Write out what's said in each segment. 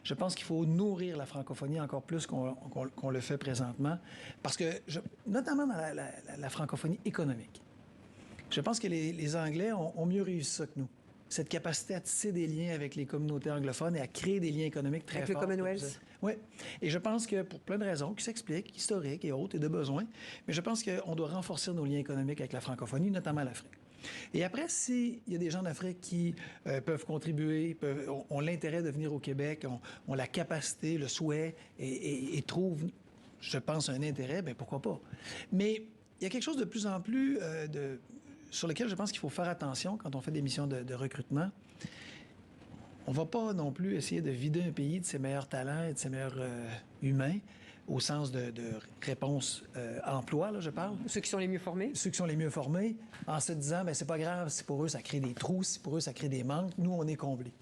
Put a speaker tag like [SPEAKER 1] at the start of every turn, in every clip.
[SPEAKER 1] Je pense qu'il faut nourrir la francophonie encore plus qu'on le fait présentement, parce que, notamment dans la francophonie économique, je pense que les Anglais ont mieux réussi ça que nous. Cette capacité à tisser des liens avec les communautés anglophones et à créer des liens économiques très forts.
[SPEAKER 2] Avec le Commonwealth.
[SPEAKER 1] Oui. Et je pense que pour plein de raisons qui s'expliquent, historiques et autres, et de besoins, mais je pense qu'on doit renforcer nos liens économiques avec la francophonie, notamment l'Afrique. Et après, s'il y a des gens d'Afrique qui peuvent contribuer, ont l'intérêt de venir au Québec, ont la capacité, le souhait et trouvent, je pense, un intérêt, bien pourquoi pas. Mais il y a quelque chose de plus en plus sur lequel je pense qu'il faut faire attention quand on fait des missions de recrutement. On va pas non plus essayer de vider un pays de ses meilleurs talents et de ses meilleurs humains, au sens de réponse emploi, là, je parle.
[SPEAKER 2] Ceux qui sont les mieux formés?
[SPEAKER 1] Ceux qui sont les mieux formés, en se disant, bien, c'est pas grave, si pour eux, ça crée des trous, si pour eux, ça crée des manques, nous, on est comblés.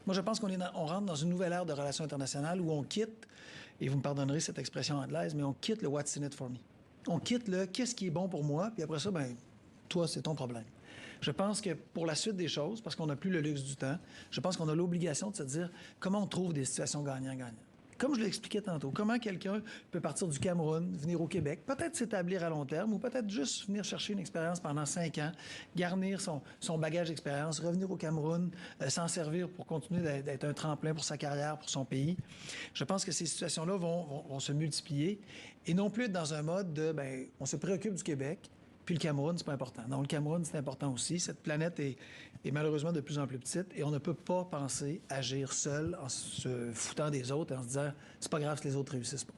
[SPEAKER 1] Moi, je pense on rentre dans une nouvelle ère de relations internationales où on quitte, et vous me pardonnerez cette expression anglaise, mais on quitte le « what's in it for me ». On quitte le « qu'est-ce qui est bon pour moi », puis après ça, ben toi, c'est ton problème. Je pense que pour la suite des choses, parce qu'on n'a plus le luxe du temps, je pense qu'on a l'obligation de se dire comment on trouve des situations gagnant-gagnant. Comme je l'expliquais tantôt, comment quelqu'un peut partir du Cameroun, venir au Québec, peut-être s'établir à long terme ou peut-être juste venir chercher une expérience pendant 5 ans, garnir son bagage d'expérience, revenir au Cameroun, s'en servir pour continuer d'être un tremplin pour sa carrière, pour son pays. Je pense que ces situations-là vont se multiplier et non plus être dans un mode de, ben, on se préoccupe du Québec, puis le Cameroun, c'est pas important. Non, le Cameroun, c'est important aussi. Cette planète est malheureusement de plus en plus petite et on ne peut pas penser agir seul en se foutant des autres et en se disant c'est pas grave si les autres réussissent pas.